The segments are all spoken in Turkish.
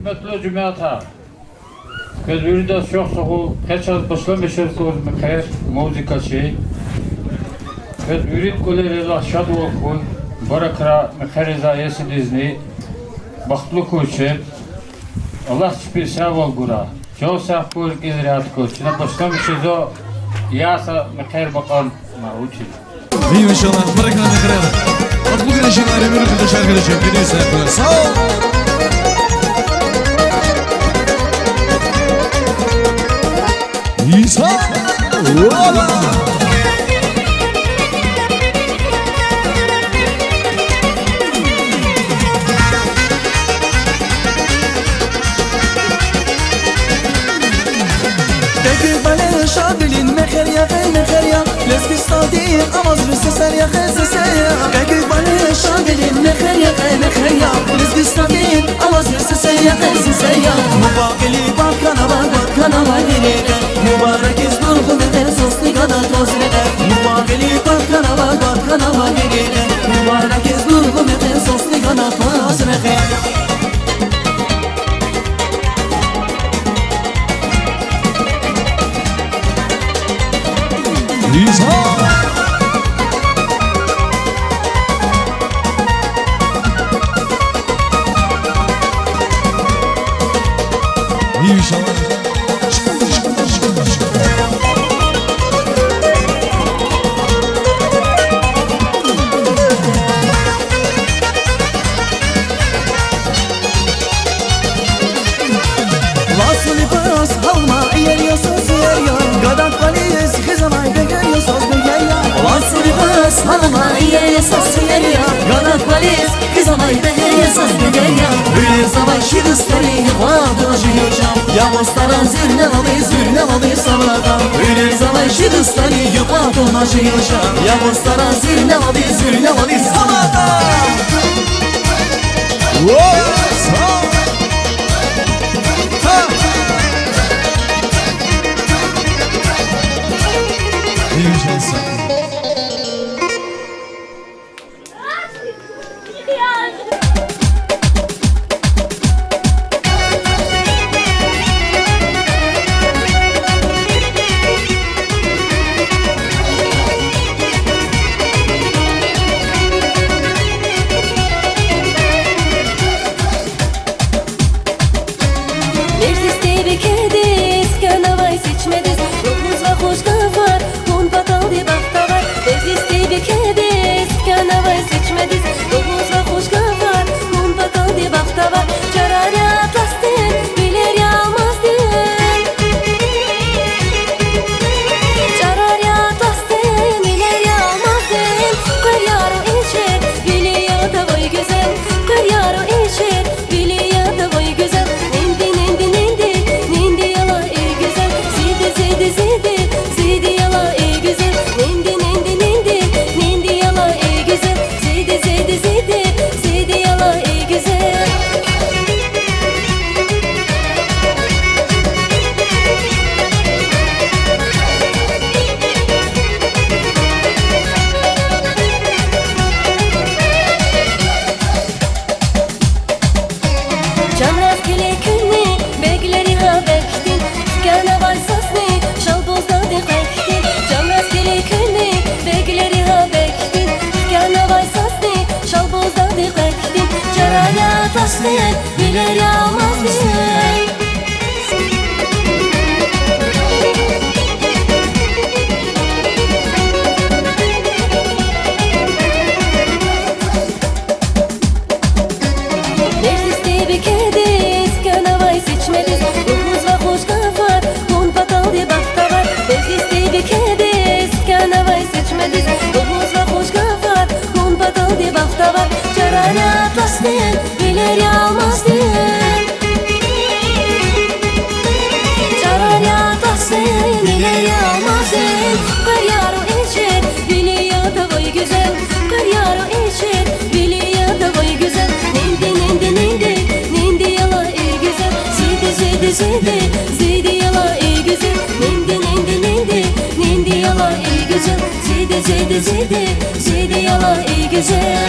Hürmetli cümleta, gözbürü de çok soğuk, kaç az başlamışız gözümü kayır, müzika şey. Gözbürü kuleri aşağı oku, barakra mekariza yesin izni, baktlı koçun, Allah şükür sağ ol gura. Çok sağ ol izrahat koçuna başlamışız o, yasa mekar bakan mağuçun. İyi inşallah, barakla mekara. Bak bugün inşallah ömür kırdaş arkadaşım, gidiyorsa yapalım. Sağ ol. İsa! Ola! Peki bana şabilin mekher ya Leski stadin amaz rüse ser ya Peki bana şabilin mekher ya Leski stadin amaz rüse ser ya Mubakili bakana var dileke Mübarek izdur hümete sosli gada tozrede Mubakili bakana var dileke Mübarek izdur hümete sosli gada tozrede İsa! İyi inşallah. Vasılı paras halma yer ya söz yer ya Gadat valiyiz hizamay beger ya söz beger ya Vasılı paras halma yer ya söz yer ya Gadat valiyiz hizamay beger ya söz beger ya Öyle savaşı dışları vadı acıyacağım Ya bostara zürne valı sabrada Öyle savaşı dışları vadı acıyacağım Ya bostara zürne valı sabrada Sağ ol. İyi inşallah. Mecliste bir kediz, kanavay seçmediz Ruhumuz ve hoş var, hun batal diye bakta var Mecliste bir kediz, kanavay seçmediz Ruhumuz ve hoş var, hun batal diye bakta var Çararya atlasın, bilir yağmaz din Çararya atlasın, bilir yağmaz din Kır yarı içer, biliyor da vay güzel Kır yarı içer, biliyor da vay güzel Zidi yala ey güzel Nindi yala ey güzel Zidi yala ey güzel Çamraz kile künni bekleri ha bektin Kana var sasni şalbozda dikektin Çamraz kile künni bekleri ha bektin Kana var sasni şalbozda dikektin Çaraya taştın bilir yağmaz din Mecliste bir kediz, kanavay seçmeliz Ruhumuz ve hoş var, hun batal diye bakta var Mecliste bir kediz, kanavay seçmeliz Ruhumuz ve hoş var, hun batal diye bakta var Çarana atlasın, bilir yağmaz din Çarana atlasın, bilir yağmaz din Kır yarı içer, biliyor da vay güzel Kır yarı içer, biliyor da vay güzel Nindi yala ey güzel Zidi yala ey güzel Nindi yala ey güzel Zidi yala ey güzel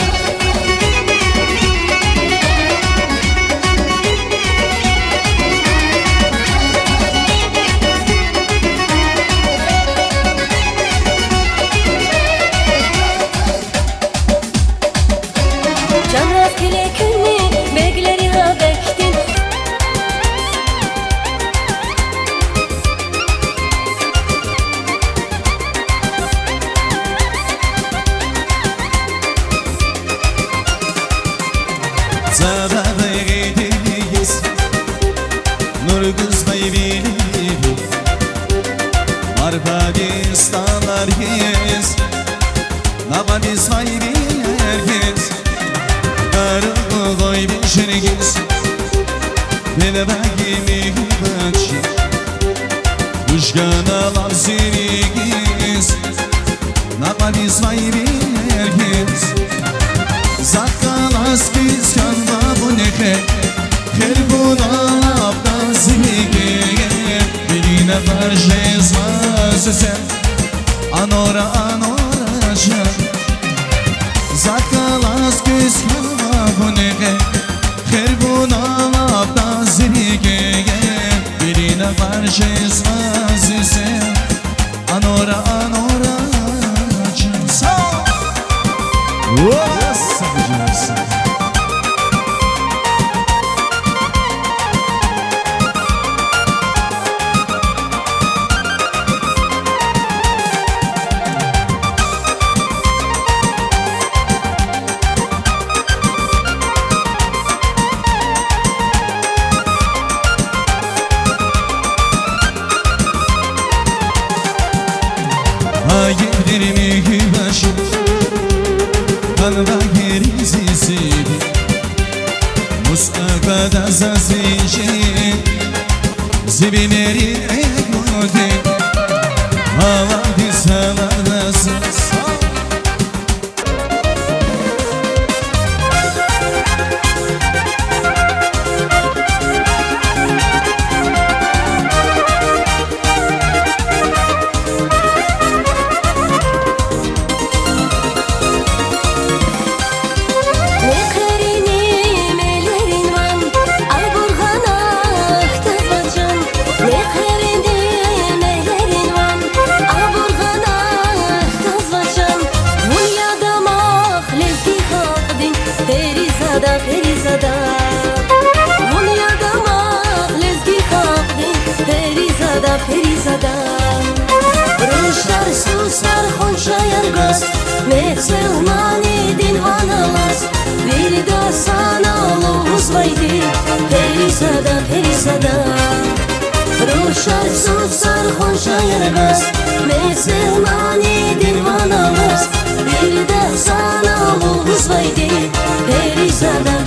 Beni bagimi baci Uşganalar zirigiz Napali svayirgiz Zakkalas biz kanva bu nehe Herbuna labda zirigiz Birine varjez vazese Anora anora şer Zakkalas biz kanva bu nehe Herbuna labda zirigiz Birine varjez vazese Anora anora şer Nossa, Deus. Hayırdır mi başım Kanva gerizisi Mustafa'da zazici Zibinerin ekmodi Havadi saladasız Perizada Munyada lezgi xaqdin Perizada Ruşar susar xonşayar gaz Mevselmani din vanalas Virda sana lovuz vaydi Perizada Ruşar susar xonşayar gaz Mevselmani din vanalas Virda sana lovuz vaydi Perizada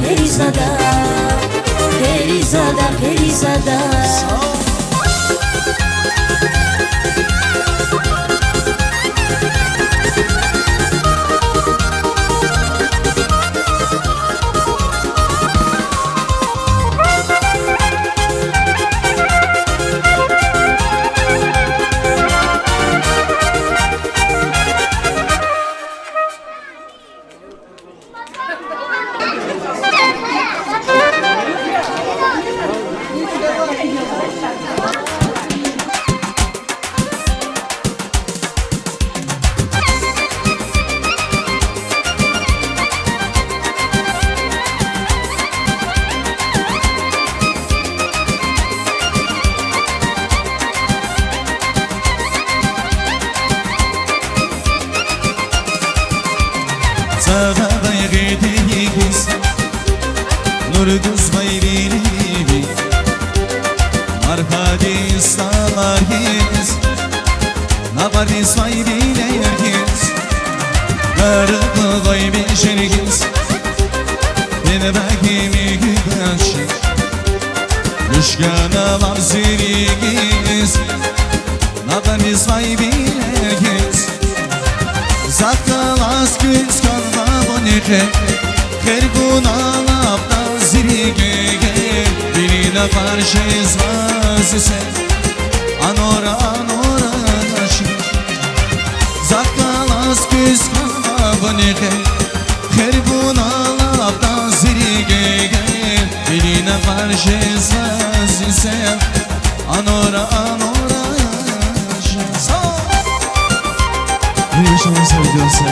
Zada'ya gidiyiz Nurguz vayrilibi Marhadi istalargiz Nabadis vayrilergiz Narıklı gaybi şergiz Beni bagimi güdaşı Müşgana var zirigiz Nabadis vayrilergiz Zakkalas güz kanva bu nehe Herbuna labda zirigiz Birine varjez vazese Anora anora naşı Zakkalas güz kanva bu nehe Herbuna labda zirigiz Birine varjez vazese Anora anora naşı İnşallah seviyorsun.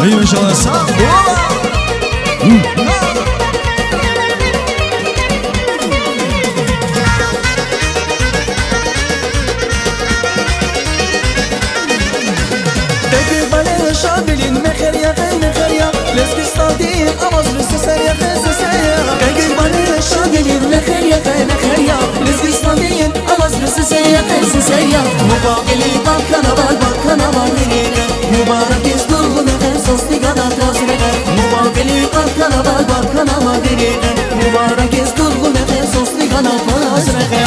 İyi inşallah sağ ol. بگیر بله شابلین مخریا خیلی مخریا لسبیستادین آواز رسی سریا خیلی سریا بگیر بله شابلین مخریا خیلی مخریا لسبیستادین آواز رسی سریا خیلی سریا مقابلی balkana var nereye mübarek isturgu meğer sosli gana tasrege mubabeli balkana var nereye mübarek isturgu meğer sosli gana tasrege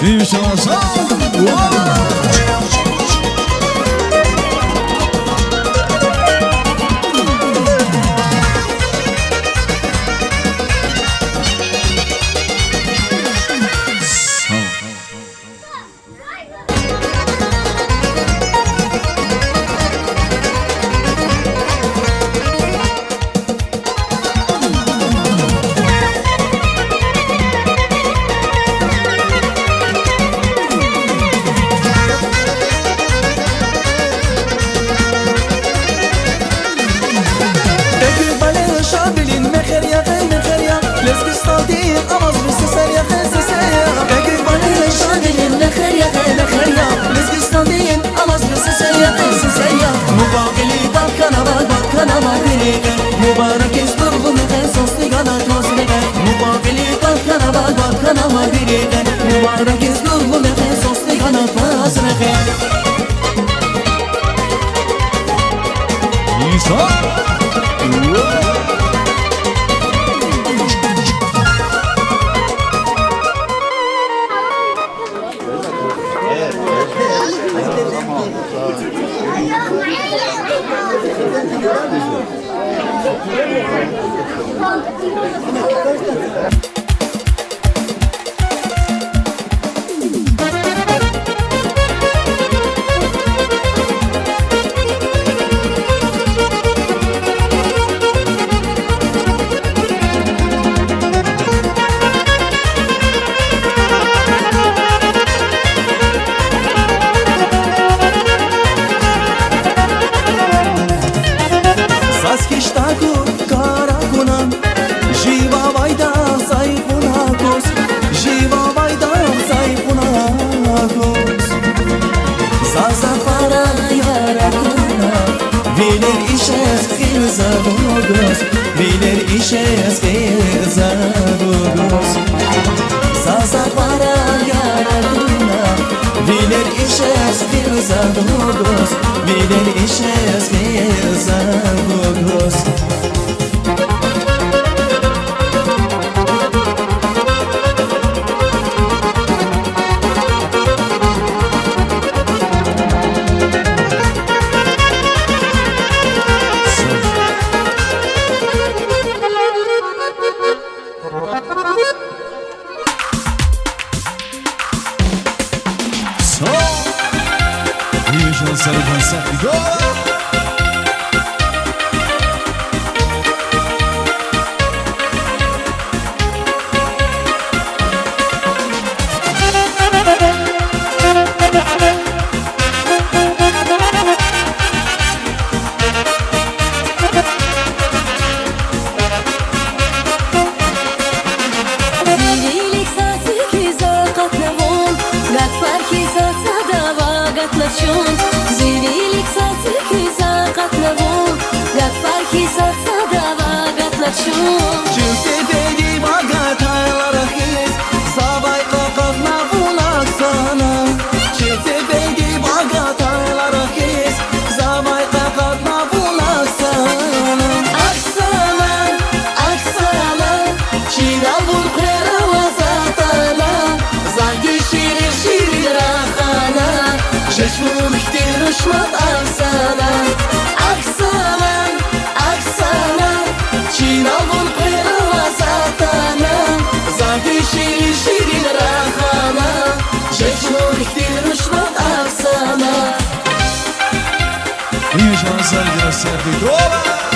İyi inşallah sağ ol. Mübarek isturgu meğer sosli gana tasrege mubabeli balkana var nereye mübarek isturgu meğer sosli gana tasrege İyi sağ ol. Bilir işe yazgız Sasa para yaradına Bilir işe yazgız Bilir işe yazgız Zirilik satı küza katlavun Gatfar ki satsa dava gatlaçun Çünkü beni bagataylara his Sabay kakatna bulak sana Çünkü beni bagataylara his Sabay kakatna bulak sana Aksana Çiral vur kera vazatala Zangi şirir şirir rahana Şeşmur ihtir ışmat aksana Çiral vur kera güzel görseydik. Ola!